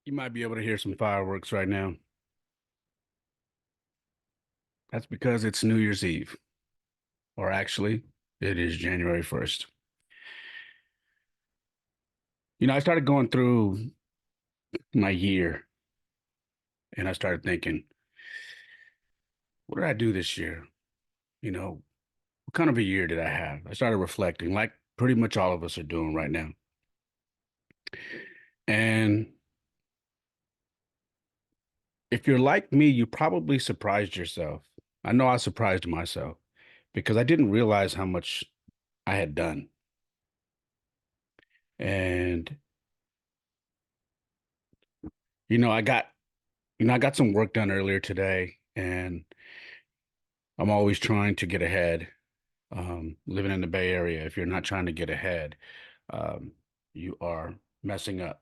You might be able to hear some fireworks right now. That's because it's New Year's Eve, or actually, it is January 1st. I started going through my year and I started thinking, what did I do this year? What kind of a year did I have? I started reflecting, like pretty much all of us are doing right now. And if you're like me, you probably surprised yourself. I know I surprised myself because I didn't realize how much I had done. And, you know, I got I got some work done earlier today, and I'm always trying to get ahead. Living in the Bay Area, if you're not trying to get ahead, um, you are messing up.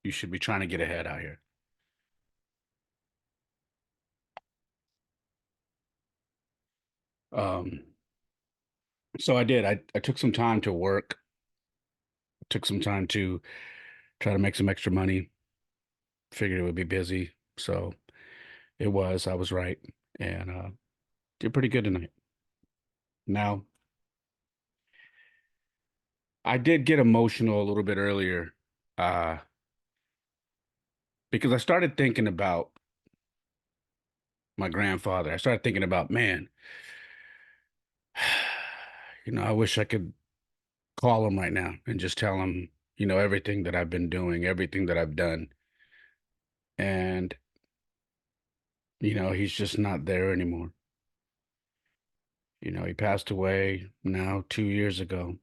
You should be trying to get ahead out here. Um, so I did. I took some time to work, took some time to try to make some extra money. Figured it would be busy. So it was. I was right. And did pretty good tonight. Now, I did get emotional a little bit earlier uh, because I started thinking about my grandfather. I started thinking about, man, I wish I could call him right now and just tell him, everything that I've been doing, everything that I've done. And, he's just not there anymore. He passed away now 2 years ago,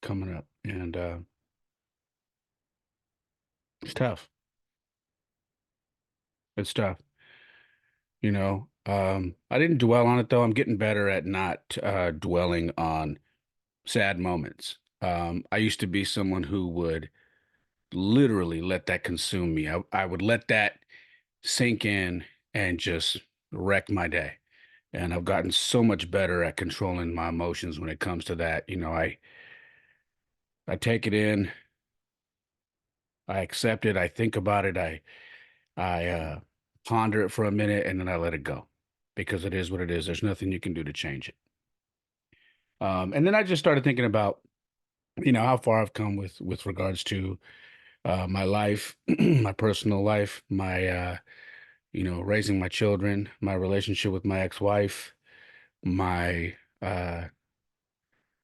coming up. And it's tough. It's tough. I didn't dwell on it though. I'm getting better at not dwelling on sad moments. I used to be someone who would literally let that consume me. I would let that sink in and just wreck my day. And I've gotten so much better at controlling my emotions when it comes to that. I take it in, I accept it, I think about it, I ponder it for a minute, and then I let it go because it is what it is. There's nothing you can do to change it. And then I just started thinking about, how far I've come with regards to my life, my personal life, my raising my children, my relationship with my ex-wife, my uh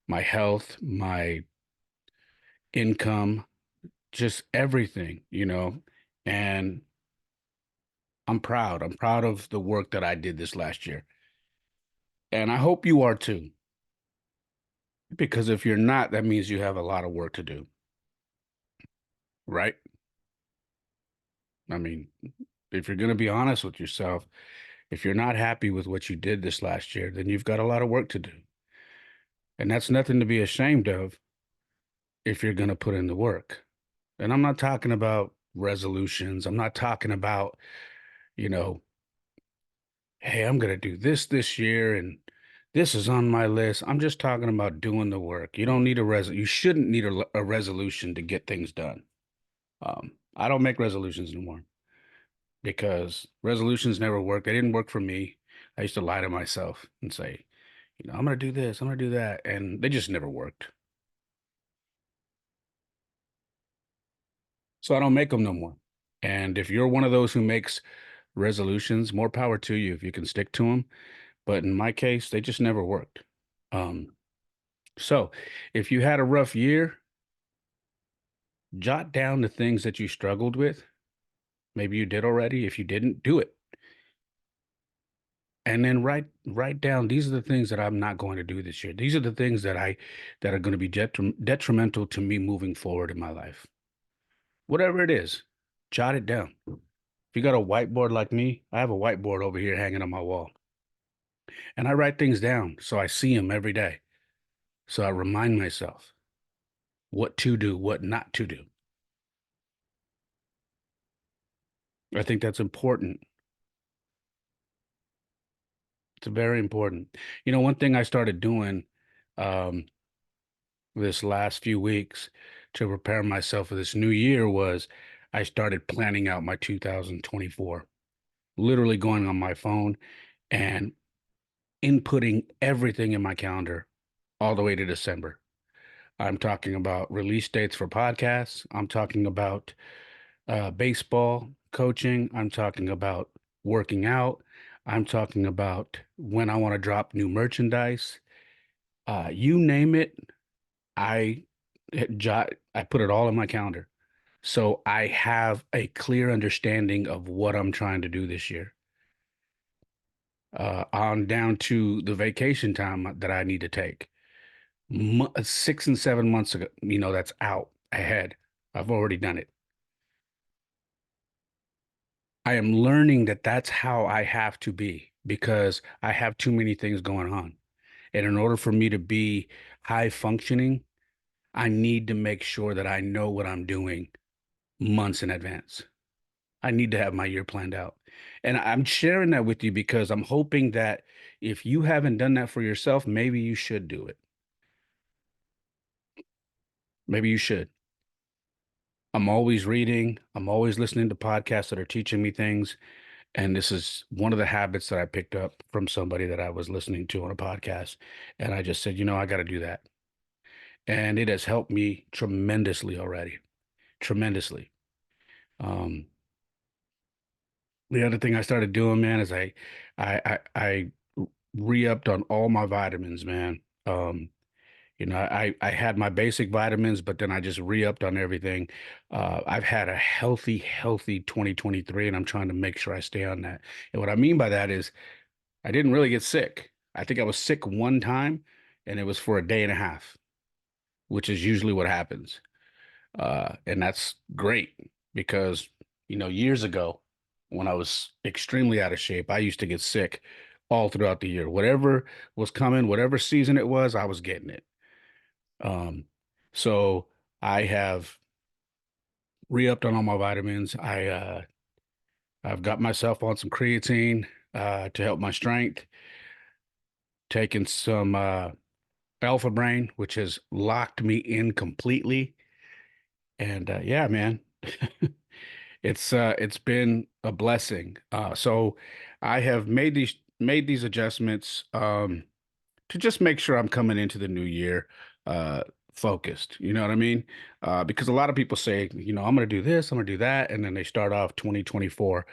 my health, my income, just everything, And I'm proud. I'm proud of the work that I did this last year. And I hope you are too, because if you're not, that means you have a lot of work to do, right? I mean, if you're going to be honest with yourself, if you're not happy with what you did this last year, then you've got a lot of work to do. And that's nothing to be ashamed of if you're going to put in the work. And I'm not talking about resolutions. I'm not talking about, you know, hey, I'm going to do this year and this is on my list. I'm just talking about doing the work. You don't need you shouldn't need a resolution to get things done. I don't make resolutions anymore because resolutions never work. They didn't work for me. I used to lie to myself and say, I'm going to do this, I'm going to do that. And they just never worked. So I don't make them no more. And if you're one of those who makes resolutions, more power to you if you can stick to them. But in my case, they just never worked. Um, so if you had a rough year, jot down the things that you struggled with. Maybe you did already. If you didn't, do it. And then write down these are the things that I'm not going to do this year. These are the things that are going to be detrimental to me moving forward in my life. Whatever it is, jot it down. If you got a whiteboard like me, I have a whiteboard over here hanging on my wall. And I write things down so I see them every day. So I remind myself what to do, what not to do. I think that's important. It's very important. One thing I started doing um, this last few weeks to prepare myself for this new year was I started planning out my 2024, literally going on my phone and inputting everything in my calendar all the way to December. I'm talking about release dates for podcasts. I'm talking about baseball coaching. I'm talking about working out. I'm talking about when I want to drop new merchandise. You name it, I I put it all in my calendar. So I have a clear understanding of what I'm trying to do this year. On down to the vacation time that I need to take. 6 and 7 months ago, that's out ahead. I've already done it. I am learning that that's how I have to be because I have too many things going on. And in order for me to be high functioning, I need to make sure that I know what I'm doing months in advance. I need to have my year planned out. And I'm sharing that with you because I'm hoping that if you haven't done that for yourself, maybe you should do it. Maybe you should. I'm always reading, I'm always listening to podcasts that are teaching me things. And this is one of the habits that I picked up from somebody that I was listening to on a podcast. And I just said, I got to do that. And it has helped me tremendously already, tremendously. Um, the other thing I started doing, man, is I re-upped on all my vitamins, man. I had my basic vitamins, but then I just re-upped on everything. I've had a healthy 2023, and I'm trying to make sure I stay on that. And what I mean by that is I didn't really get sick. I think I was sick one time, and it was for a day and a half, which is usually what happens. And that's great because, years ago when I was extremely out of shape, I used to get sick all throughout the year. Whatever was coming, whatever season it was, I was getting it. Um, so I have re-upped on all my vitamins. I've got myself on some creatine to help my strength, taking some Alpha Brain, which has locked me in completely. And yeah, man, it's been a blessing. So I have made these adjustments to just make sure I'm coming into the new year uh focused. You know what I mean? Because a lot of people say, I'm going to do this, I'm going to do that, and then they start off 2024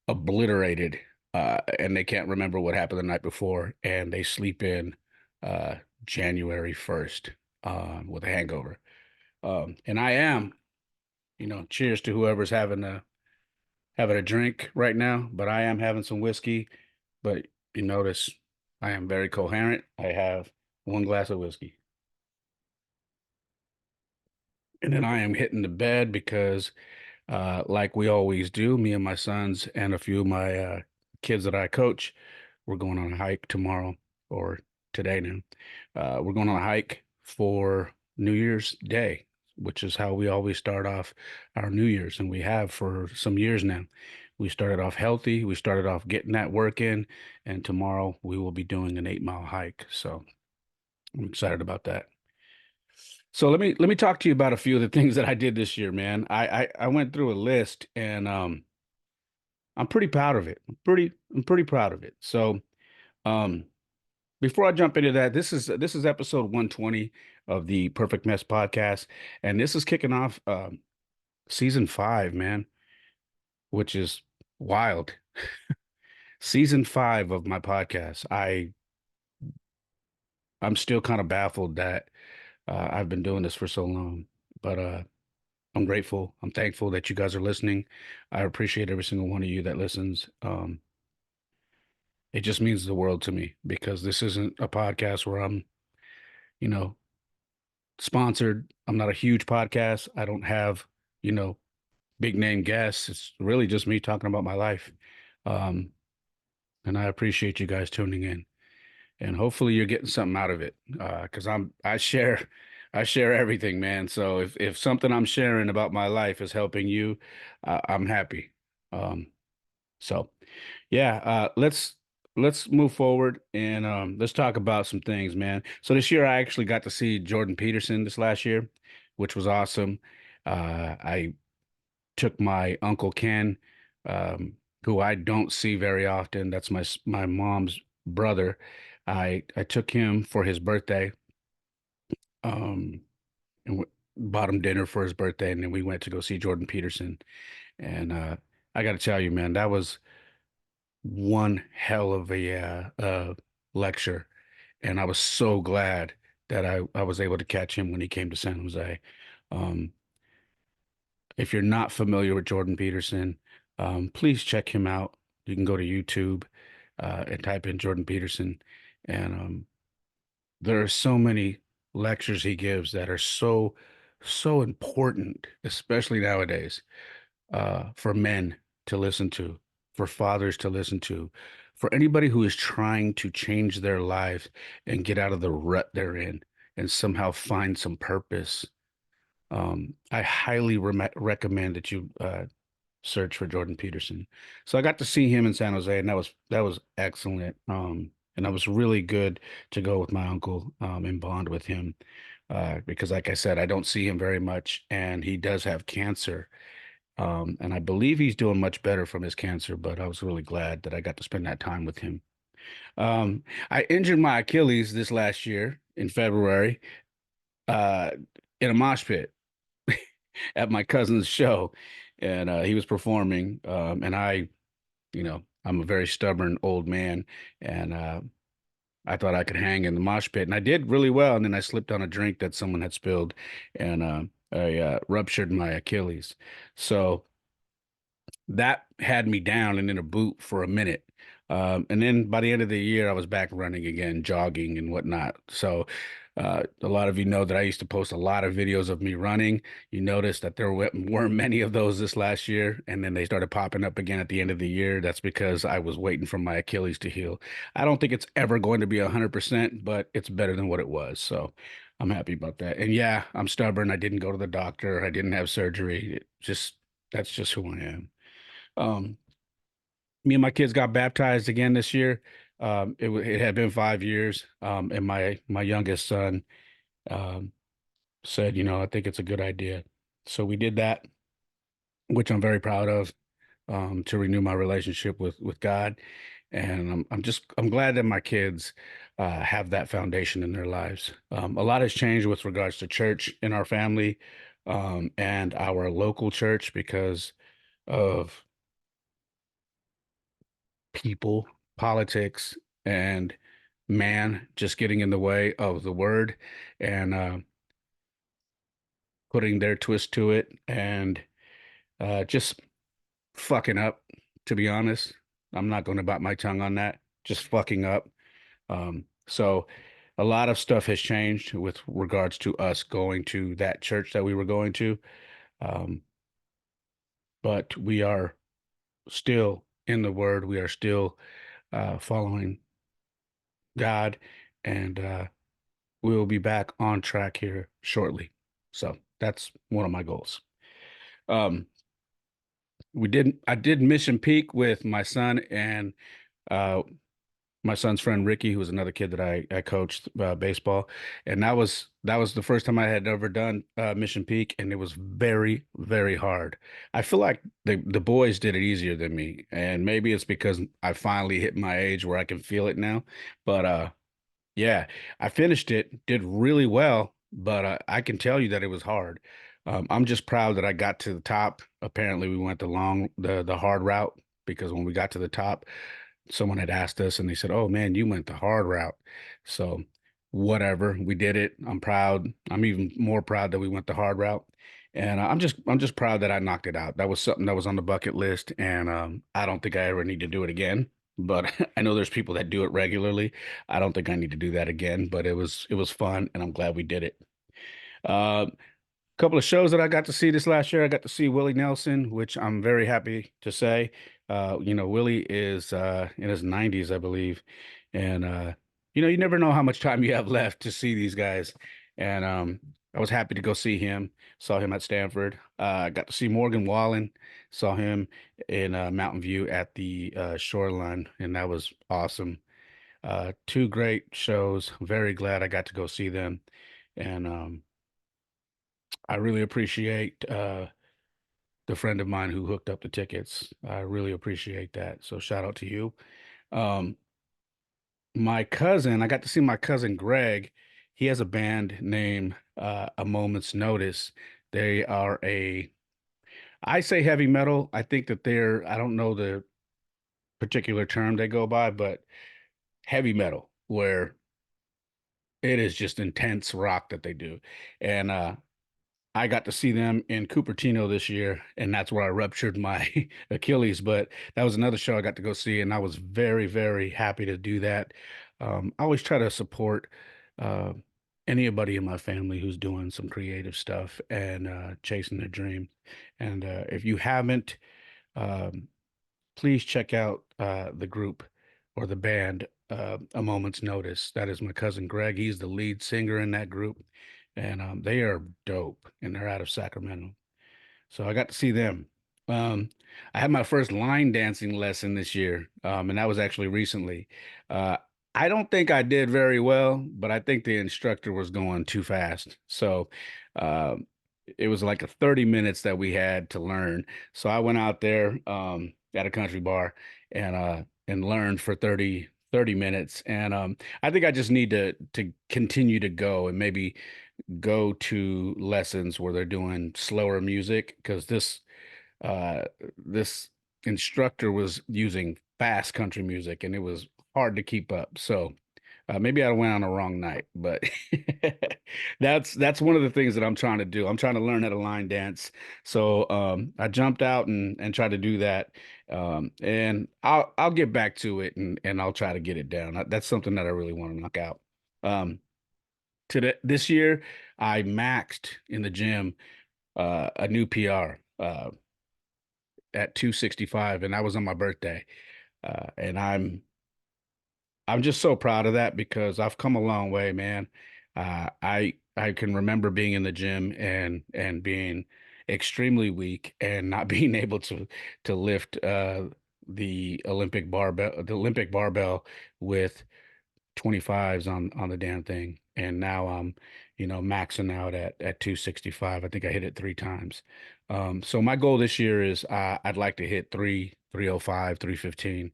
obliterated, and they can't remember what happened the night before, and they sleep in uh January 1st with a hangover. And I am, cheers to whoever's having a drink right now, but I am having some whiskey. But you notice I am very coherent. I have one glass of whiskey. And then I am hitting the bed because, like we always do, me and my sons and a few of my kids that I coach, we're going on a hike tomorrow or today now. We're going on a hike for New Year's Day, which is how we always start off our New Year's, and we have for some years now. We started off healthy. We started off getting that work in, and tomorrow we will be doing an 8 mile hike. So I'm excited about that. So let me talk to you about a few of the things that I did this year, man. I went through a list, and I'm pretty proud of it. I'm pretty proud of it. So um before I jump into that, this is episode 120 of the Perfect Mess podcast, and this is kicking off season 5, man, which is wild. Season 5 of my podcast. I'm still kind of baffled that I've been doing this for so long, but I'm grateful. I'm thankful that you guys are listening. I appreciate every single one of you that listens. It just means the world to me because this isn't a podcast where I'm, you know, sponsored. I'm not a huge podcast. I don't have, you know, big name guests. It's really just me talking about my life. Um, and I appreciate you guys tuning in. And hopefully you're getting something out of it. Because I share everything, man. So if something I'm sharing about my life is helping you, I'm happy. Um, so yeah, let's move forward and let's talk about some things, man. So this year I actually got to see Jordan Peterson this last year, which was awesome. I took my Uncle Ken, who I don't see very often. That's my mom's brother. I took him for his birthday, um, and bought him dinner for his birthday, and then we went to go see Jordan Peterson. And I got to tell you, man, that was one hell of a lecture, and I was so glad that I was able to catch him when he came to San Jose. Um, if you're not familiar with Jordan Peterson, please check him out. You can go to YouTube and type in Jordan Peterson, and there are so many lectures he gives that are so important, especially nowadays, for men to listen to, for fathers to listen to, for anybody who is trying to change their lives and get out of the rut they're in and somehow find some purpose. I highly recommend that you search for Jordan Peterson. So I got to see him in San Jose, and that was excellent. And that was really good to go with my uncle and bond with him because, like I said, I don't see him very much, and he does have cancer. And I believe he's doing much better from his cancer, but I was really glad that I got to spend that time with him. Um, I injured my Achilles this last year in February uh, in a mosh pit at my cousin's show, and he was performing. And I'm a very stubborn old man, and I thought I could hang in the mosh pit, and I did really well. And then I slipped on a drink that someone had spilled, and I ruptured my Achilles. So that had me down and in a boot for a minute. And then by the end of the year, I was back running again, jogging and whatnot. So a lot of you know that I used to post a lot of videos of me running. You notice that there weren't many of those this last year, and then they started popping up again at the end of the year. That's because I was waiting for my Achilles to heal. I don't think it's ever going to be 100%, but it's better than what it was. So I'm happy about that. And yeah, I'm stubborn. I didn't go to the doctor. I didn't have surgery. That's just who I am. Um, Me and my kids got baptized again this year. It had been 5 years, and my youngest son um, said, I think it's a good idea. So we did that, which I'm very proud of, to renew my relationship with God, and I'm glad that my kids have that foundation in their lives. A lot has changed with regards to church in our family, and our local church because of people, politics, and man just getting in the way of the word and putting their twist to it and just fucking up, to be honest. I'm not going to bite my tongue on that. Just fucking up. So a lot of stuff has changed with regards to us going to that church that we were going to. Um, but we are still in the word. We are still following God, and we will be back on track here shortly. So that's one of my goals. Um, I did Mission Peak with my son and uh, my son's friend Ricky, who was another kid that I coached baseball, and that was the first time I had ever done Mission Peak, and it was very hard. I feel like the boys did it easier than me, and maybe it's because I finally hit my age where I can feel it now, but yeah, I finished it, did really well, but I can tell you that it was hard. I'm just proud that I got to the top. Apparently, we went the hard route because when we got to the top, someone had asked us and they said, "Oh man, you went the hard route." So whatever, we did it. I'm proud. I'm even more proud that we went the hard route. And I'm just proud that I knocked it out. That was something that was on the bucket list, and I don't think I ever need to do it again. But I know there's people that do it regularly. I don't think I need to do that again. But it was fun, and I'm glad we did it. Uh, Couple of shows that I got to see this last year. I got to see Willie Nelson, which I'm very happy to say. Willie is in his 90s, I believe, and you never know how much time you have left to see these guys. And I was happy to go see him. Saw him at Stanford. I got to see Morgan Wallen. Saw him in Mountain View at the Shoreline, and that was awesome. Two great shows. Very glad I got to go see them, and I really appreciate the friend of mine who hooked up the tickets. I really appreciate that. So shout out to you. Um, my cousin, I got to see my cousin Greg. He has a band named A Moment's Notice. They are I say heavy metal. I think that I don't know the particular term they go by, but heavy metal, where it is just intense rock that they do. And I got to see them in Cupertino this year, and that's where I ruptured my Achilles. But that was another show I got to go see, and I was very, very happy to do that. I always try to support uh, anybody in my family who's doing some creative stuff and chasing their dream. And if you haven't, um, please check out the group or the band, A Moment's Notice. That is my cousin Greg. He's the lead singer in that group, and they are dope, and they're out of Sacramento. So I got to see them. Um, I had my first line dancing lesson this year, and that was actually recently. Uh, I don't think I did very well, but I think the instructor was going too fast. So uh, it was like a 30 minutes that we had to learn. So I went out there at a country bar and learned for 30 minutes. And I think I just need to continue to go and maybe go to lessons where they're doing slower music because uh this instructor was using fast country music and it was hard to keep up. So maybe I went on a wrong night, but that's one of the things that I'm trying to do. I'm trying to learn how to line dance. So I jumped out and tried to do that. And I'll get back to it and I'll try to get it down. That's something that I really want to knock out. Um, this year I maxed in the gym a new PR at 265, and that was on my birthday. And I'm just so proud of that because I've come a long way, man. I can remember being in the gym and being extremely weak and not being able to lift the Olympic barbell with 25s on the damn thing. And now I'm, maxing out at 265. I think I hit it three times. So my goal this year is I'd like to hit 305, 315.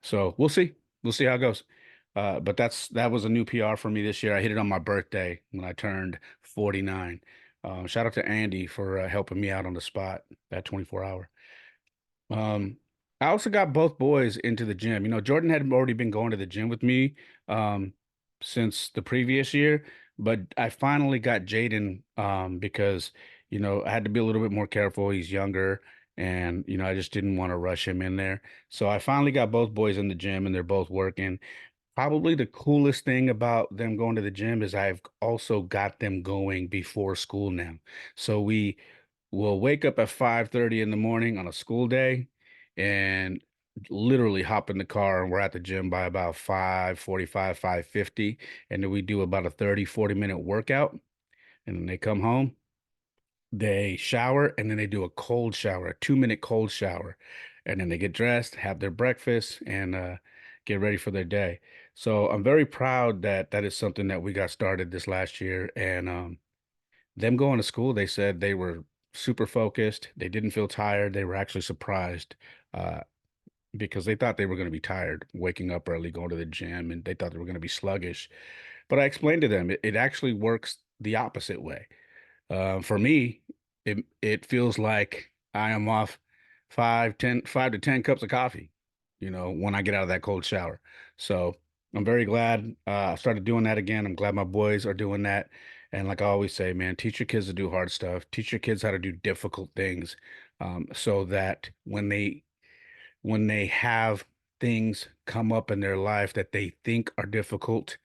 So we'll see. We'll see how it goes. But that was a new PR for me this year. I hit it on my birthday when I turned 49. Shout out to Andy for helping me out on the spot that 24 hour. Um, I also got both boys into the gym. Jordan had already been going to the gym with me um, since the previous year, but I finally got Jaden because, I had to be a little bit more careful. He's younger, and, I just didn't want to rush him in there. So I finally got both boys in the gym, and they're both working. Probably the coolest thing about them going to the gym is I've also got them going before school now. So we'll wake up at 5:30 in the morning on a school day and literally hop in the car and we're at the gym by about 5:45, 5:50. And then we do about a 30-40 minute workout. And then they come home, they shower, and then they do a cold shower, a 2 minute cold shower. And then they get dressed, have their breakfast, and get ready for their day. So I'm very proud that that is something that we got started this last year. And them going to school, they said they were super focused. They didn't feel tired. They were actually surprised uh, because they thought they were going to be tired, waking up early, going to the gym, and they thought they were going to be sluggish. But I explained to them it actually works the opposite way. For me, it feels like I am off 5 to 10 cups of coffee, when I get out of that cold shower. So I'm very glad I started doing that again. I'm glad my boys are doing that. And like I always say, man, teach your kids to do hard stuff. Teach your kids how to do difficult things, so that when they have things come up in their life that they think are difficult,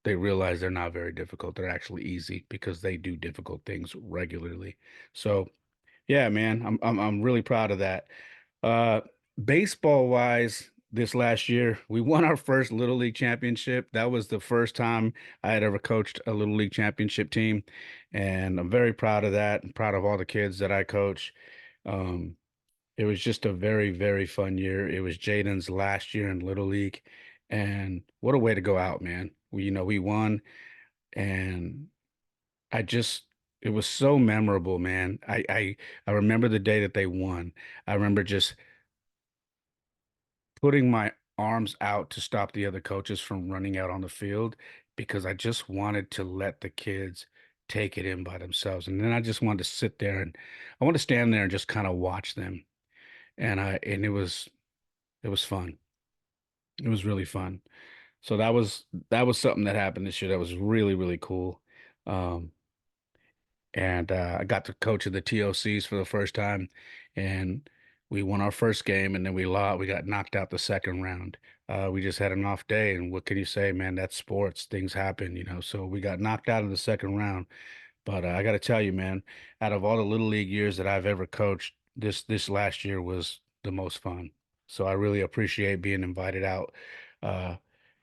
they realize they're not very difficult. They're actually easy because they do difficult things regularly. So yeah, man, I'm really proud of that. Uh, Baseball wise, this last year we won our first Little League championship. That was the first time I had ever coached a Little League championship team, and I'm very proud of that. I'm proud of all the kids that I coach. Um, it was just a very, very fun year. It was Jaden's last year in Little League, and what a way to go out, man. We won, and I just It was so memorable, man. I remember the day that they won. I remember just putting my arms out to stop the other coaches from running out on the field because I just wanted to let the kids take it in by themselves. And then I just wanted to sit there and I want to stand there and just kind of watch them. And it was fun. It was really fun. So that was something that happened this year that was really, really cool. Um, and I got to coach in the TOCs for the first time, and we won our first game, and then we lost. We got knocked out the second round. We just had an off day, and what can you say, man? That's sports. Things happen, you know. So we got knocked out in the second round. But I got to tell you, man, out of all the little league years that I've ever coached, this last year was the most fun. So I really appreciate being invited out uh,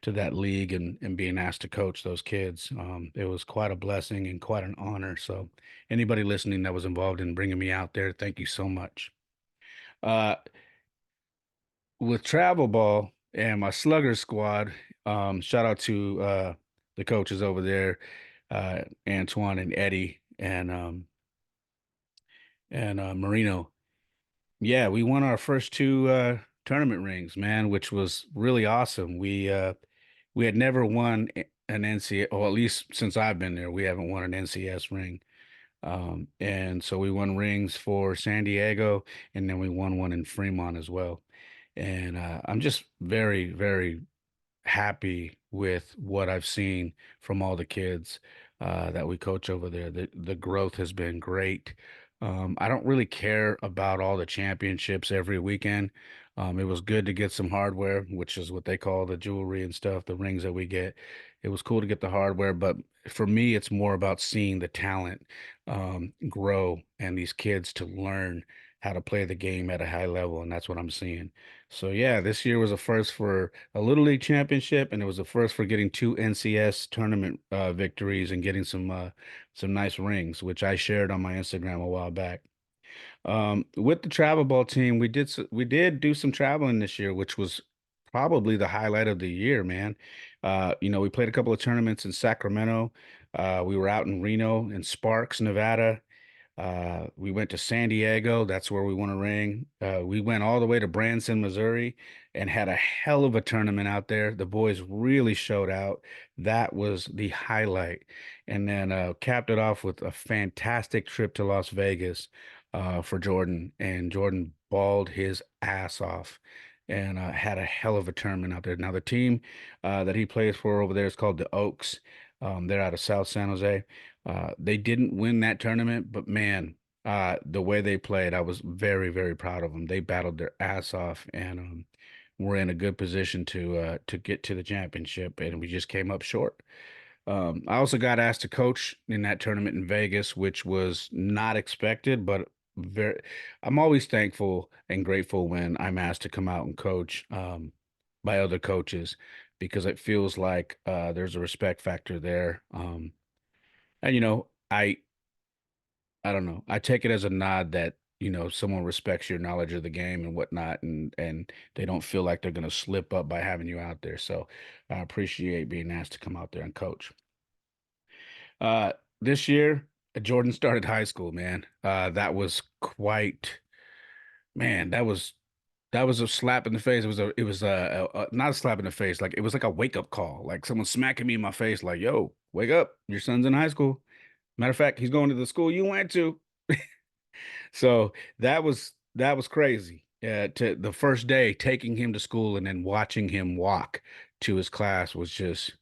to that league and being asked to coach those kids. It was quite a blessing and quite an honor. So anybody listening that was involved in bringing me out there, thank you so much. Uh, with travel ball and my slugger squad, shout out to the coaches over there, Antoine and Eddie and Marino. Yeah, we won our first two tournament rings, man, which was really awesome. We had never won an NCAA, or at least since I've been there, we haven't won an NCS ring. And so we won rings for San Diego, and then we won one in Fremont as well. And I'm just very, very happy with what I've seen from all the kids that we coach over there. The growth has been great. I don't really care about all the championships every weekend. It was good to get some hardware, which is what they call the jewelry and stuff, the rings that we get. It was cool to get the hardware, but for me, it's more about seeing the talent grow and these kids to learn how to play the game at a high level, and that's what I'm seeing. So yeah, this year was a first for a Little League championship, and it was a first for getting two NCS tournament victories and getting some nice rings, which I shared on my Instagram a while back. With the travel ball team, we did do some traveling this year, which was probably the highlight of the year, man. We played a couple of tournaments in Sacramento. We were out in Reno and Sparks, Nevada. We went to San Diego. That's where we won a ring. We went all the way to Branson, Missouri, and had a hell of a tournament out there. The boys really showed out. That was the highlight. And then capped it off with a fantastic trip to Las Vegas for Jordan. And Jordan balled his ass off and had a hell of a tournament out there. Now, the team that he plays for over there is called the Oaks. They're out of South San Jose. They didn't win that tournament, but man, the way they played, I was very, very proud of them. They battled their ass off and were in a good position to get to the championship, and we just came up short. I also got asked to coach in that tournament in Vegas, which was not expected, but very, I'm always thankful and grateful when I'm asked to come out and coach by other coaches because it feels like there's a respect factor there. And I don't know. I take it as a nod that, someone respects your knowledge of the game and whatnot, and they don't feel like they're gonna slip up by having you out there. So I appreciate being asked to come out there and coach. This year, Jordan started high school, man. That was quite, man, that was a slap in the face. It was not a slap in the face, like it was like a wake up call, like someone smacking me in my face, like, "Yo, wake up! Your son's in high school." Matter of fact, he's going to the school you went to. So that was crazy. To the first day, taking him to school and then watching him walk to his class was just,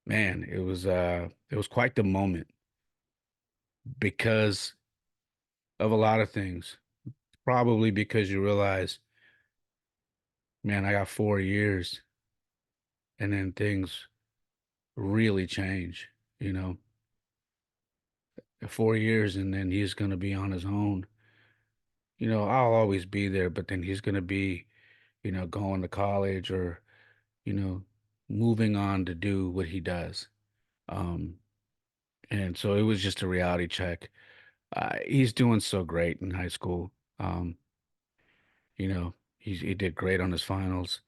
man, it was quite the moment because of a lot of things. Probably because you realize, man, I got 4 years and then things really change, you know. 4 years and then he's gonna be on his own. I'll always be there, but then he's gonna be, going to college or, you know, moving on to do what he does. Um, and so it was just a reality check. He's doing so great in high school. He did great on his finals.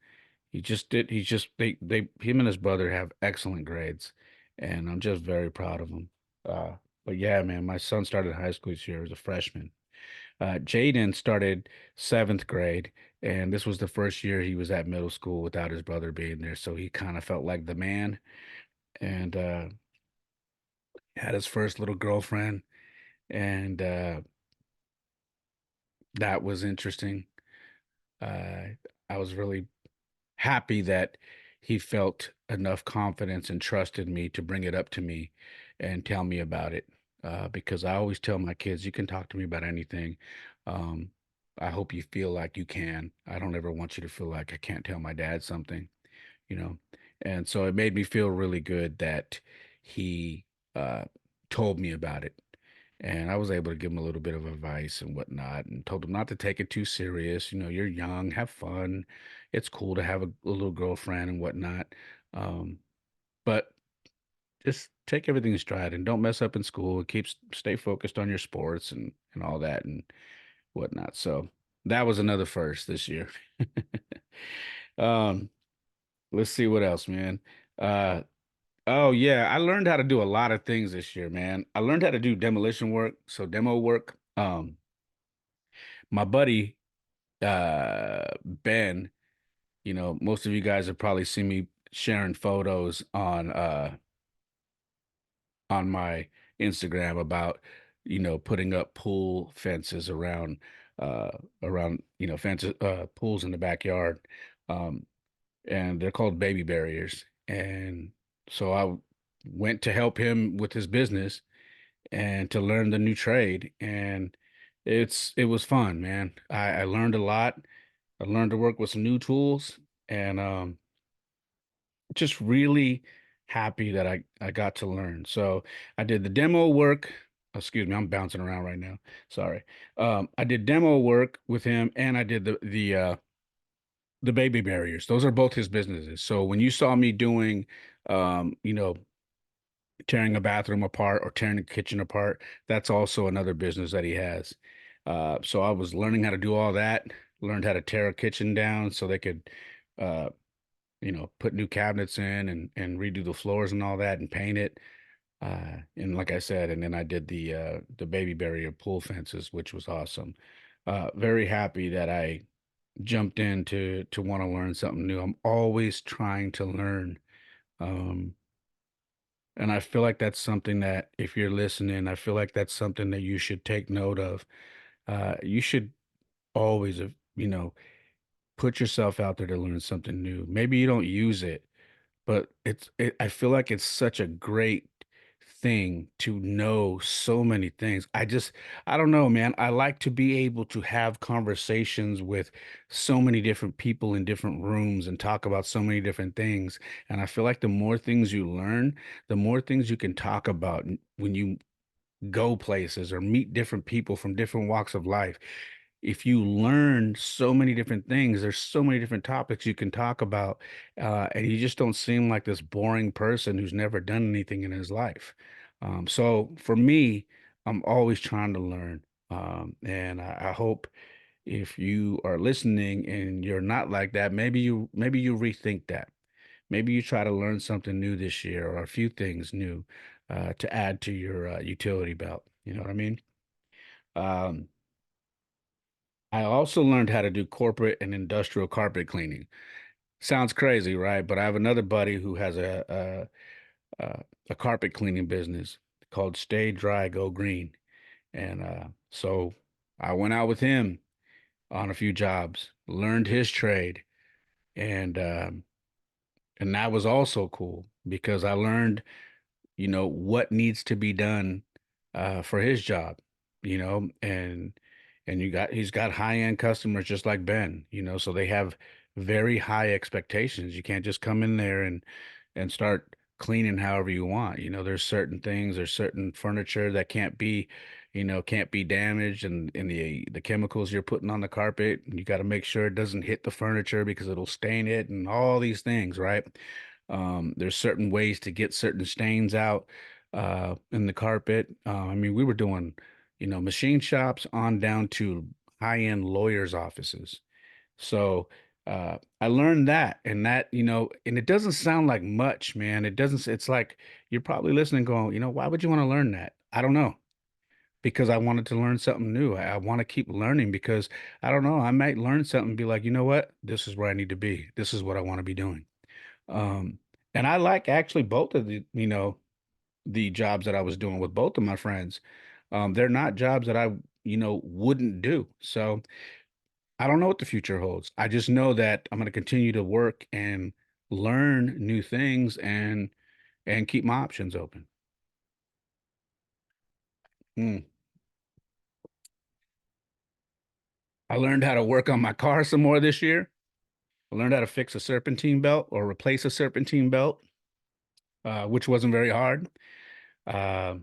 He's just him and his brother have excellent grades, and I'm just very proud of him. But yeah, man, my son started high school this year as a freshman. Jaden started seventh grade, and this was the first year he was at middle school without his brother being there. So he kind of felt like the man, and had his first little girlfriend, and that was interesting. Uh, I was really happy that he felt enough confidence and trusted me to bring it up to me and tell me about it. Because I always tell my kids, you can talk to me about anything. Um, I hope you feel like you can. I don't ever want you to feel like I can't tell my dad something, you know. And so it made me feel really good that he told me about it. And I was able to give him a little bit of advice and whatnot, and told him not to take it too serious. You know, you're young, have fun. It's cool to have a little girlfriend and whatnot. Um, but just take everything in stride and don't mess up in school. Stay focused on your sports and all that and whatnot. So that was another first this year. um, let's see what else, man. Uh, oh yeah, I learned how to do a lot of things this year, man. I learned how to do demolition work, so demo work. My buddy Ben, most of you guys have probably seen me sharing photos on my Instagram about, putting up pool fences uh around, fences pools in the backyard. Um and they're called baby barriers. And so I went to help him with his business and to learn the new trade. And it was fun, man. I learned a lot. I learned to work with some new tools, and just really happy that I got to learn. So I did the demo work. Excuse me, I'm bouncing around right now. Sorry. I did demo work with him, and I did the baby barriers. Those are both his businesses. So when you saw me doing, you know, tearing a bathroom apart or tearing a kitchen apart, that's also another business that he has. So I was learning how to do all that. Learned how to tear a kitchen down so they could, uh, put new cabinets in and redo the floors and all that and paint it. And like I said, and then I did the baby barrier pool fences, which was awesome. Very happy that I jumped in to want to learn something new. I'm always trying to learn. Um, and I feel like that's something that if you're listening, I feel like that's something that you should take note of. You should always, put yourself out there to learn something new. Maybe you don't use it, but I feel like it's such a great thing to know so many things. I don't know, man. I like to be able to have conversations with so many different people in different rooms and talk about so many different things. And I feel like the more things you learn, the more things you can talk about when you go places or meet different people from different walks of life. If you learn so many different things, there's so many different topics you can talk about, and you just don't seem like this boring person who's never done anything in his life. So for me, I'm always trying to learn, and I hope if you are listening and you're not like that, maybe you rethink that. Maybe you try to learn something new this year or a few things new to add to your utility belt. You know what I mean? Um, I also learned how to do corporate and industrial carpet cleaning. Sounds crazy, right? But I have another buddy who has a carpet cleaning business called Stay Dry Go Green, and so I went out with him on a few jobs, learned his trade, and and that was also cool because I learned what needs to be done for his job, and he's got high-end customers just like Ben, so they have very high expectations. You can't just come in there and start cleaning however you want. There's certain things, there's certain furniture that can't be damaged, and the chemicals you're putting on the carpet, you got to make sure it doesn't hit the furniture because it'll stain it and all these things, right? There's certain ways to get certain stains out in the carpet. I mean, we were doing, machine shops on down to high-end lawyers' offices. So I learned that, and it doesn't sound like much, man. It's like you're probably listening, going, why would you want to learn that? I don't know, because I wanted to learn something new. I want to keep learning because I don't know, I might learn something and be like, you know what? This is where I need to be. This is what I want to be doing. Um, and I like actually both of the jobs that I was doing with both of my friends. They're not jobs that I, wouldn't do. So I don't know what the future holds. I just know that I'm going to continue to work and learn new things and keep my options open. Mm. I learned how to work on my car some more this year. I learned how to fix a serpentine belt or replace a serpentine belt, which wasn't very hard. Uh,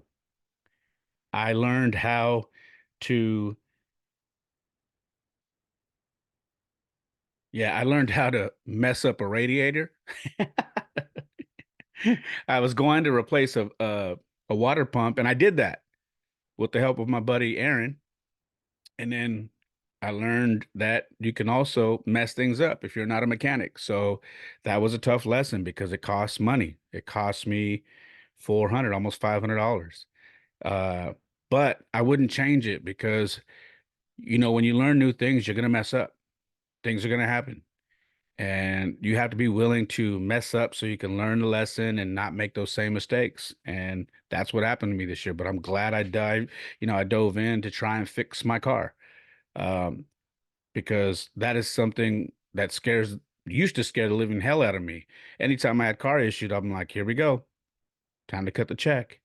I learned how to, yeah, I learned how to mess up a radiator. I was going to replace a water pump, and I did that with the help of my buddy Aaron. And then I learned that you can also mess things up if you're not a mechanic. So that was a tough lesson because it costs money. It cost me 400, almost $500. Uh, but I wouldn't change it because, when you learn new things, you're going to mess up. Things are going to happen. And you have to be willing to mess up so you can learn the lesson and not make those same mistakes. And that's what happened to me this year. But I'm glad I dove in to try and fix my car. Um, because that is something that used to scare the living hell out of me. Anytime I had car issues, I'm like, here we go, time to cut the check.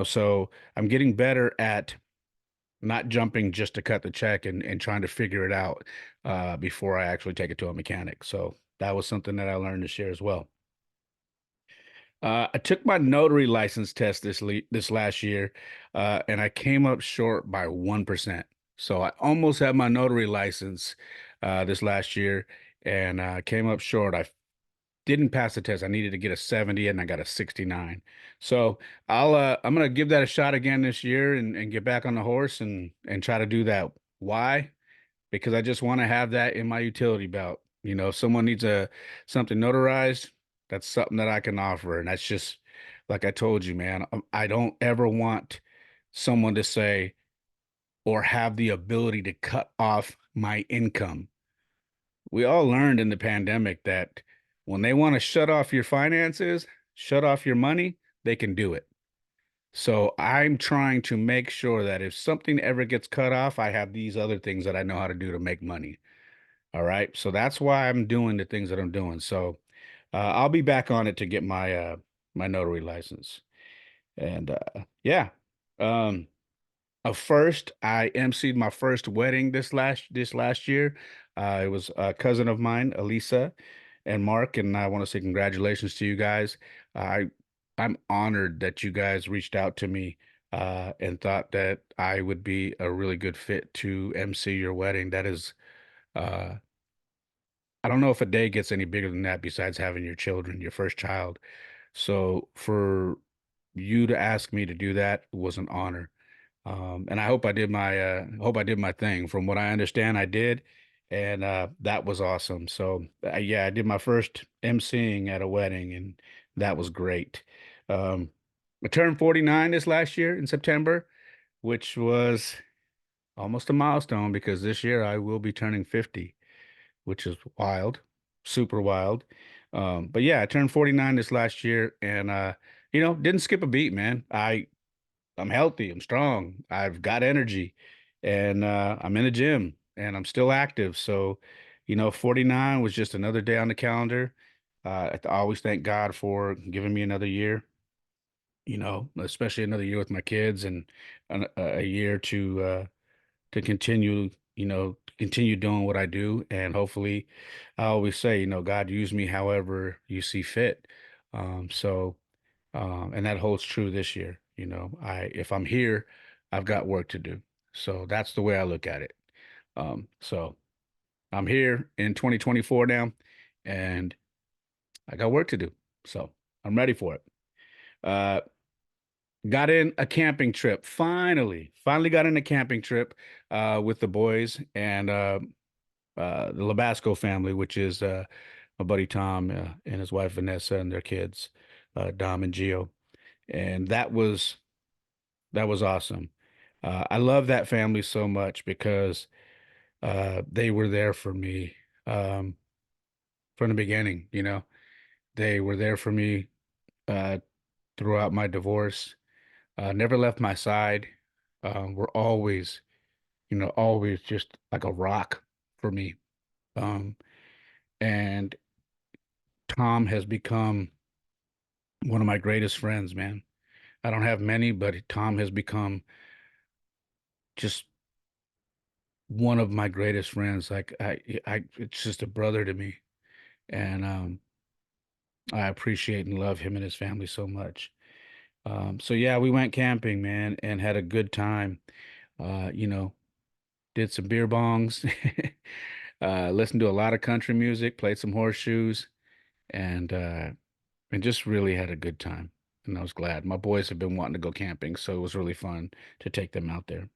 So I'm getting better at not jumping just to cut the check and trying to figure it out before I actually take it to a mechanic. So that was something that I learned this year as well. I took my notary license test this last year, and I came up short by 1%. So I almost had my notary license this last year, and came up short. I didn't pass the test. I needed to get a 70, and I got a 69. So I'm gonna give that a shot again this year and get back on the horse and try to do that. Why? Because I just want to have that in my utility belt. If someone needs something notarized, that's something that I can offer. And that's just like I told you, man, I don't ever want someone to say or have the ability to cut off my income. We all learned in the pandemic that when they want to shut off your finances, shut off your money, they can do it. So I'm trying to make sure that if something ever gets cut off, I have these other things that I know how to do to make money. All right. So that's why I'm doing the things that I'm doing. So I'll be back on it to get my notary license. And yeah. Um first I emceed my first wedding this last year. It was a cousin of mine, Elisa and Mark, and I want to say congratulations to you guys. I I'm honored that you guys reached out to me and thought that I would be a really good fit to MC your wedding. That is uh I don't know if a day gets any bigger than that besides having your children, your first child. So for you to ask me to do that was an honor. And I hope I did my thing. From what I understand, I did, and that was awesome. So yeah, I did my first emceeing at a wedding, and that was great. Um, I turned 49 this last year in September, which was almost a milestone because this year I will be turning 50, which is wild, super wild. But yeah, I turned 49 this last year and didn't skip a beat, man. I'm healthy, I'm strong, I've got energy, and I'm in the gym and I'm still active. So, 49 was just another day on the calendar. I always thank God for giving me another year, especially another year with my kids and a year to continue doing what I do. And hopefully, I always say, God use me however you see fit. So, and that holds true this year. If I'm here, I've got work to do. So that's the way I look at it. So I'm here in 2024 now, and I got work to do. So I'm ready for it. Uh, got in a camping trip. Finally got in a camping trip with the boys and the Labasco family, which is my buddy Tom and his wife Vanessa and their kids, Dom and Gio. And that was That was awesome. I love that family so much because they were there for me um, from the beginning. They were there for me uh, throughout my divorce. Never left my side. Were always, always just like a rock for me. Um, and Tom has become one of my greatest friends, man. I don't have many, but Tom has become just one of my greatest friends. Like it's just a brother to me, and I appreciate and love him and his family so much. So yeah, we went camping, man, and had a good time. You know, did some beer bongs, listened to a lot of country music, played some horseshoes, and just really had a good time. And I was glad. My boys have been wanting to go camping, so it was really fun to take them out there.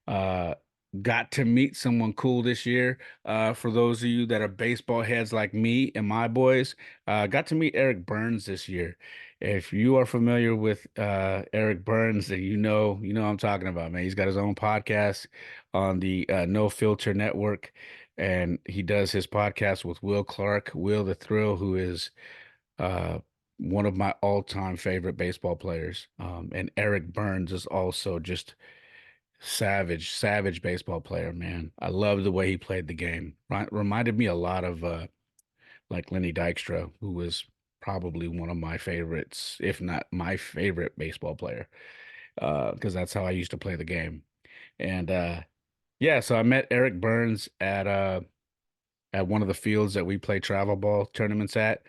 Uh, got to meet someone cool this year. For those of you that are baseball heads like me and my boys, got to meet Eric Burns this year. If you are familiar with Eric Burns, then you know what I'm talking about, man. He's got his own podcast on the No Filter Network, and he does his podcast with Will Clark, Will the Thrill, who is uh, one of my all-time favorite baseball players. And Eric Burns is also just savage, savage baseball player, man. I love the way he played the game. Reminded me a lot of like Lenny Dykstra, who was probably one of my favorites, if not my favorite baseball player, because that's how I used to play the game. And yeah, so I met Eric Burns at one of the fields that we play travel ball tournaments at,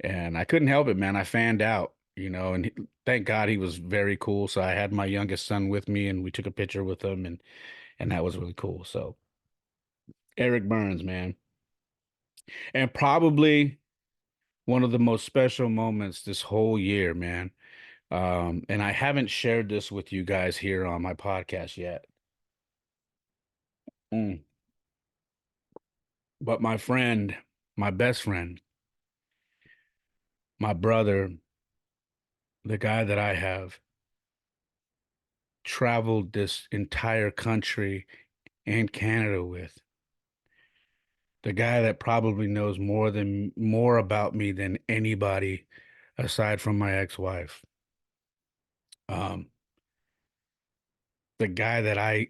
and I couldn't help it, man. I fanned out, and thank God he was very cool. So I had my youngest son with me, and we took a picture with him, and that was really cool. So Eric Burns, man, and probably one of the most special moments this whole year, man. And I haven't shared this with you guys here on my podcast yet. Mm. But my friend, my best friend, my brother, the guy that I have traveled this entire country and Canada with, the guy that probably knows more about me than anybody aside from my ex-wife. Um, the guy that I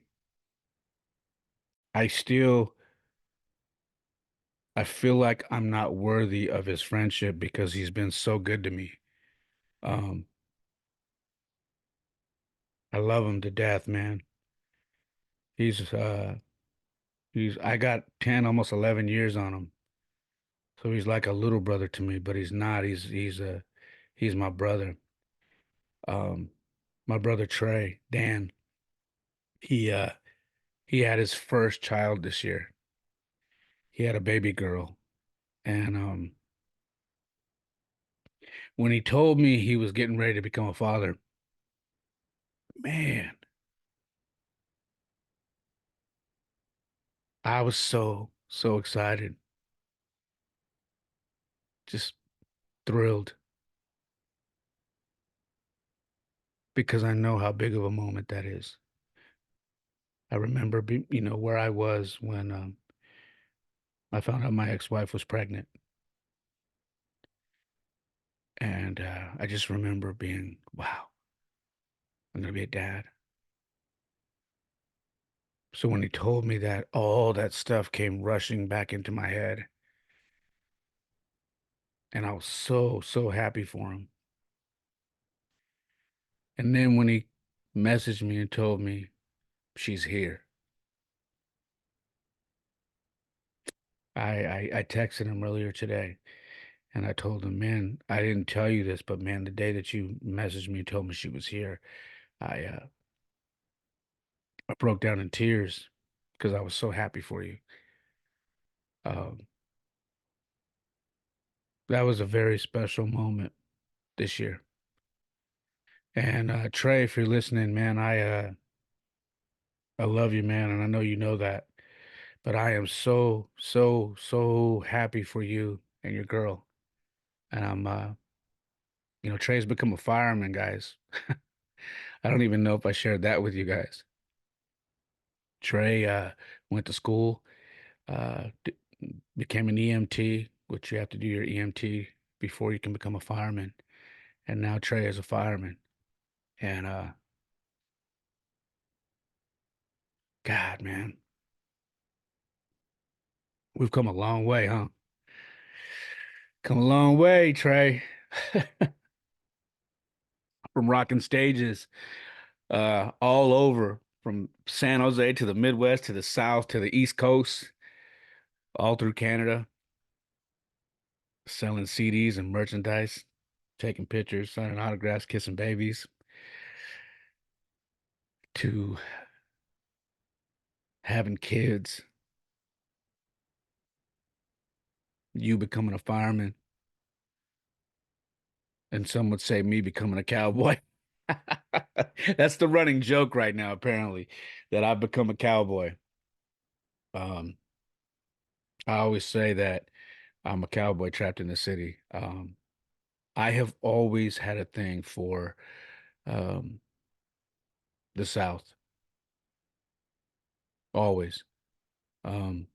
still I feel like I'm not worthy of his friendship because he's been so good to me. Um, I love him to death, man. He's I got 10, almost 11 years on him. So he's like a little brother to me, but he's not. He's my brother. Um, my brother Trey, Dan, he uh he had his first child this year. He had a baby girl. And when he told me he was getting ready to become a father, man, I was so excited, just thrilled because I know how big of a moment that is. I remember where I was when I found out my ex-wife was pregnant. And I just remember being, wow, I'm gonna be a dad. So when he told me that, all that stuff came rushing back into my head. And I was so happy for him. And then when he messaged me and told me she's here, I texted him earlier today and I told him, man, I didn't tell you this, but man, the day that you messaged me and told me she was here, I uh I broke down in tears because I was so happy for you. Um, that was a very special moment this year. And Trey, if you're listening, man, I love you, man, and I know you know that. But I am so happy for you and your girl. And I'm Trey's become a fireman, guys. I don't even know if I shared that with you guys. Trey went to school, d became an EMT, which you have to do your EMT before you can become a fireman. And now Trey is a fireman. And God, man, we've come a long way, huh? Come a long way, Trey. From rocking stages all over, from San Jose to the Midwest to the South to the East Coast, all through Canada, selling CDs and merchandise, taking pictures, signing autographs, kissing babies, to having kids, you becoming a fireman, and some would say me becoming a cowboy. That's the running joke right now, apparently, that I've become a cowboy. Um, I always say that I'm a cowboy trapped in the city. I have always had a thing for um, the South, always. Um,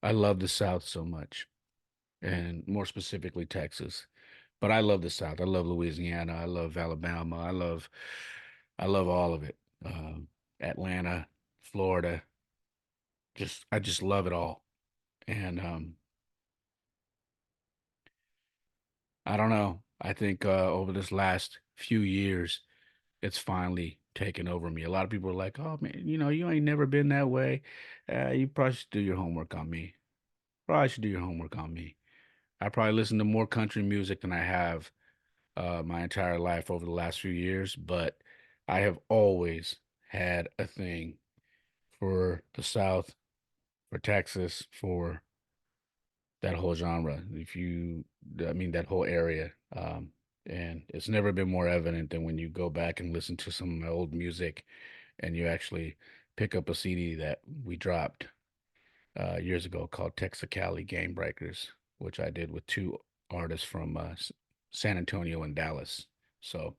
I love the South so much, and more specifically Texas. But I love the South. I love Louisiana. I love Alabama. I love all of it. Atlanta, Florida. I just love it all. And I don't know. I think over this last few years, it's finally taken over me. A lot of people are like, "Oh man, you ain't never been that way. You probably should do your homework on me. Probably should do your homework on me." I probably listen to more country music than I have my entire life over the last few years, but I have always had a thing for the South, for Texas, for that whole genre. I mean, that whole area. And it's never been more evident than when you go back and listen to some of my old music and you actually pick up a CD that we dropped years ago called Texicali Game Breakers, which I did with two artists from San Antonio and Dallas. So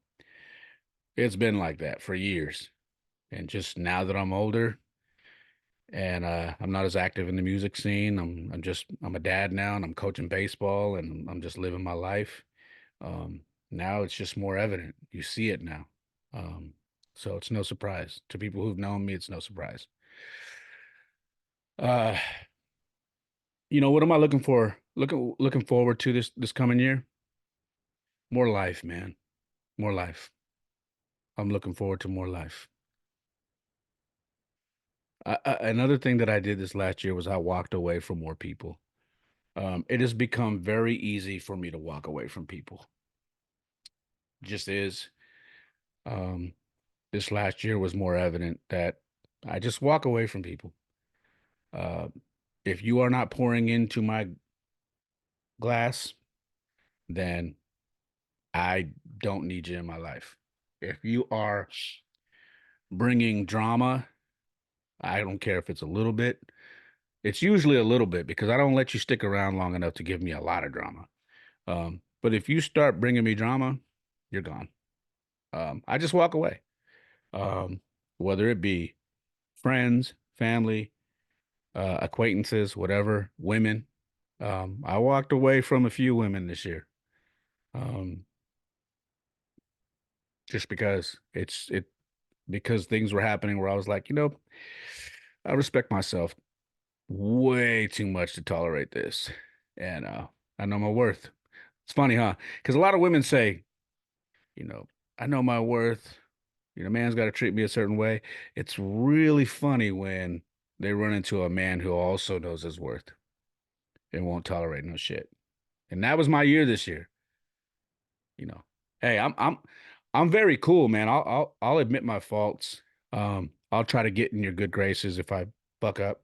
it's been like that for years. And just now that I'm older and I'm not as active in the music scene, I'm a dad now and I'm coaching baseball and I'm just living my life. Now it's just more evident. You see it now. Um, so it's no surprise to people who've known me. It's no surprise. Uh, what am I looking for? Looking forward to this coming year. More life, man. More life. I'm looking forward to more life. Another thing that I did this last year was I walked away from more people. It has become very easy for me to walk away from people. Just is. Um, this last year was more evident that I just walk away from people. Uh, if you are not pouring into my glass, then I don't need you in my life. If you are bringing drama, I don't care if it's a little bit. It's usually a little bit because I don't let you stick around long enough to give me a lot of drama. But if you start bringing me drama, you're gone. I just walk away. Um, whether it be friends, family, acquaintances, whatever, women. I walked away from a few women this year, um, just because because things were happening where I was like, I respect myself way too much to tolerate this, and I know my worth. It's funny, huh? Because a lot of women say, you know, I know my worth. Man's got to treat me a certain way. It's really funny when they run into a man who also knows his worth and won't tolerate no shit. And that was my year this year. You know, hey, I'm very cool, man. I'll admit my faults. I'll try to get in your good graces if I fuck up.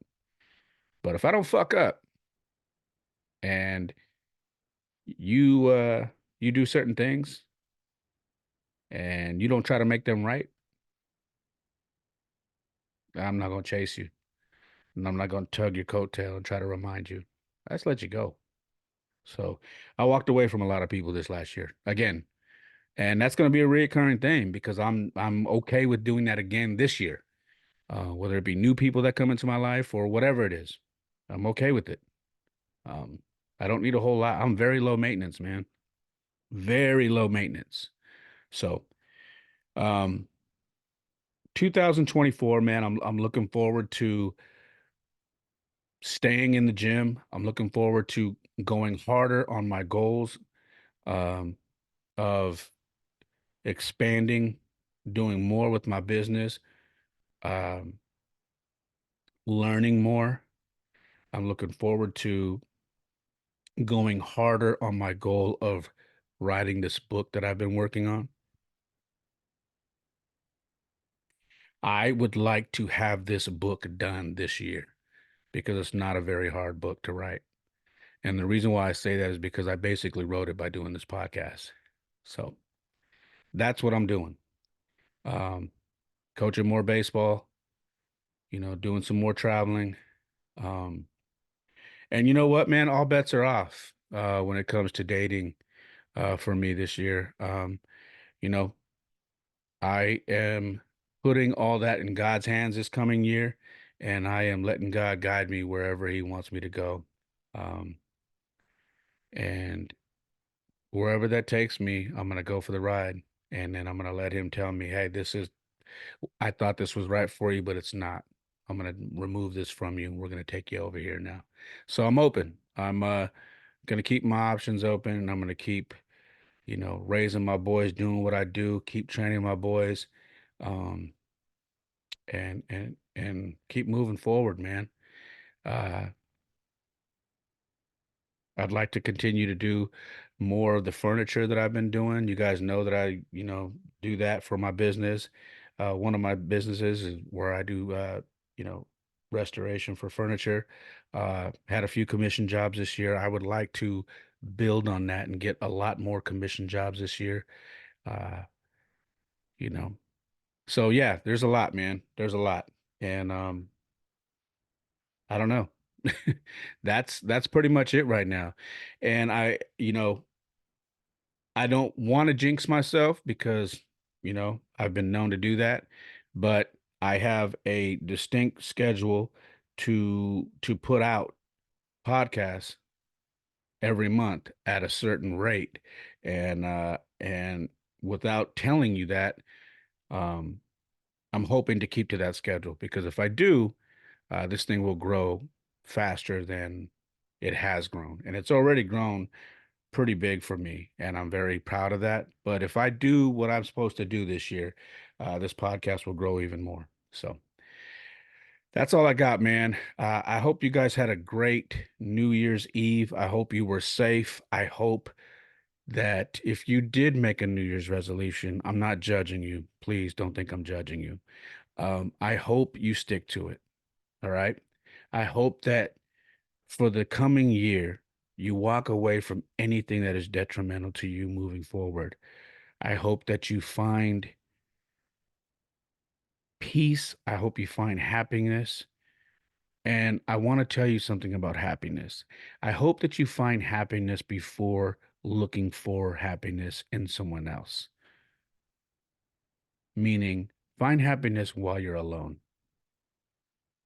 But if I don't fuck up and you do certain things and you don't try to make them right, I'm not gonna chase you. And I'm not gonna tug your coattail and try to remind you. I just let you go. So I walked away from a lot of people this last year. Again, And that's going to be a recurring thing because I'm okay with doing that again this year. Whether it be new people that come into my life or whatever it is, I'm okay with it. Um, I don't need a whole lot. I'm very low maintenance, man. Very low maintenance. So, um, 2024, man, I'm looking forward to staying in the gym. I'm looking forward to going harder on my goals, um, of expanding, doing more with my business, um, learning more. I'm looking forward to going harder on my goal of writing this book that I've been working on. I would like to have this book done this year because it's not a very hard book to write. And the reason why I say that is because I basically wrote it by doing this podcast. So that's what I'm doing. Um, Coaching more baseball, doing some more traveling. Um, and you know what, man? All bets are off when it comes to dating for me this year. You know, I am putting all that in God's hands this coming year, and I am letting God guide me wherever He wants me to go. Um, and wherever that takes me, I'm going to go for the ride. And then I'm going to let Him tell me, hey, I thought this was right for you, but it's not. I'm going to remove this from you, and we're going to take you over here now. So I'm open. I'm going to keep my options open, and I'm going to keep, raising my boys, doing what I do, keep training my boys. Um, and keep moving forward, man. Uh, I'd like to continue to do more of the furniture that I've been doing. You guys know that I, do that for my business. One of my businesses is where I do, you know, restoration for furniture. Had a few commission jobs this year. I would like to build on that and get a lot more commission jobs this year. Uh, you know, so yeah, there's a lot, man. There's a lot. And I don't know. That's pretty much it right now. And I don't want to jinx myself because, I've been known to do that, but I have a distinct schedule to put out podcasts every month at a certain rate. And without telling you that, um I'm hoping to keep to that schedule because if I do, this thing will grow faster than it has grown. And it's already grown pretty big for me. And I'm very proud of that. But if I do what I'm supposed to do this year, this podcast will grow even more. So that's all I got, man. I hope you guys had a great New Year's Eve. I hope you were safe. I hope that if you did make a New Year's resolution, I'm not judging you. Please don't think I'm judging you. I hope you stick to it. All right. I hope that for the coming year, you walk away from anything that is detrimental to you moving forward. I hope that you find peace. I hope you find happiness. And I want to tell you something about happiness. I hope that you find happiness before looking for happiness in someone else, meaning find happiness while you're alone.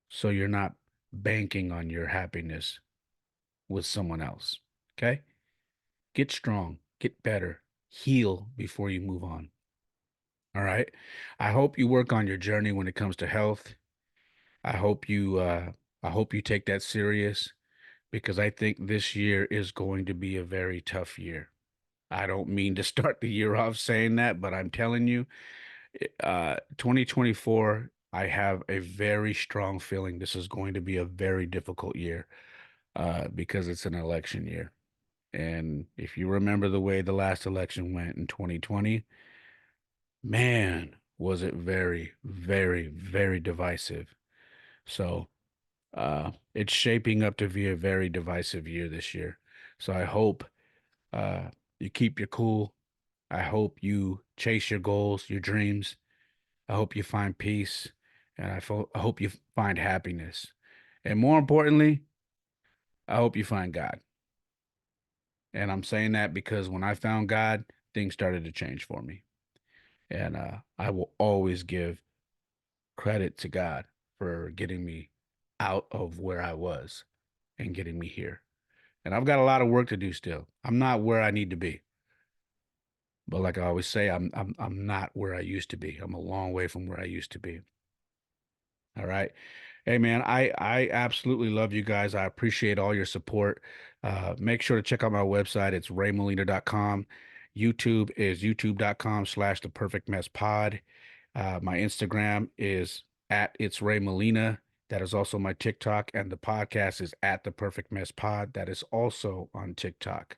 So you're not banking on your happiness with someone else. Okay? Get strong, get better, heal before you move on. All right. I hope you work on your journey when it comes to health. I hope you take that serious because I think this year is going to be a very tough year. I don't mean to start the year off saying that, but I'm telling you, 2024, I have a very strong feeling this is going to be a very difficult year because it's an election year. And if you remember the way the last election went in 2020, man, was it very, very, very divisive. So it's shaping up to be a very divisive year this year. So I hope uh, you keep your cool. I hope you chase your goals, your dreams. I hope you find peace, and I hope you find happiness. And more importantly, I hope you find God. And I'm saying that because when I found God, things started to change for me. And I will always give credit to God for getting me out of where I was and getting me here. And I've got a lot of work to do still. I'm not where I need to be. But like I always say, I'm not where I used to be. I'm a long way from where I used to be. All right. Hey man, I absolutely love you guys. I appreciate all your support. Make sure to check out my website. It's raymolina.com. YouTube is youtube.com/the perfect mess pod. My Instagram is at it's Ray Molina. That is also my TikTok, and the podcast is at the perfect mess pod. That is also on TikTok.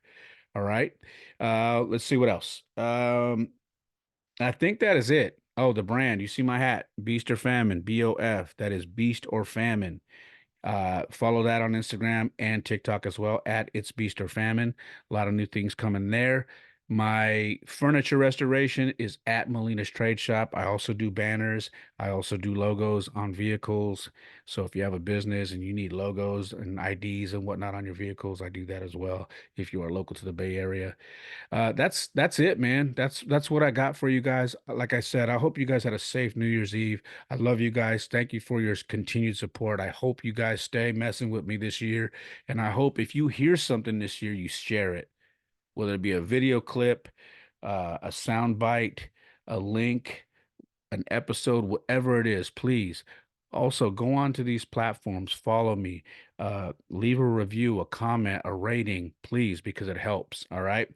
All right. Let's see what else. I think that is it. Oh, the brand. You see my hat, Beast or Famine, BOF. That is Beast or Famine. Follow that on Instagram and TikTok as well at It's Beast or Famine. A lot of new things coming there. My furniture restoration is at Molina's Trade Shop. I also do banners. I also do logos on vehicles. So if you have a business and you need logos and IDs and whatnot on your vehicles, I do that as well if you are local to the Bay Area. That's it, man. That's what I got for you guys. Like I said, I hope you guys had a safe New Year's Eve. I love you guys. Thank you for your continued support. I hope you guys stay messing with me this year, and I hope if you hear something this year, you share it, whether it be a video clip, a sound bite, a link, an episode, whatever it is, please. Also, go on to these platforms, follow me, leave a review, a comment, a rating, please, because it helps. All right.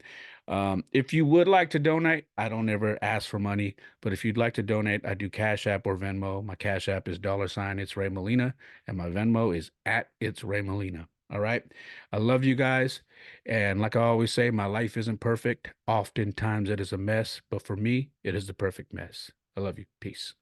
If you would like to donate, I don't ever ask for money, but if you'd like to donate, I do Cash App or Venmo. My Cash App is $ it's Ray Molina, and my Venmo is at it's Ray Molina. All right. I love you guys. And like I always say, my life isn't perfect. Oftentimes it is a mess, but for me, it is the perfect mess. I love you. Peace.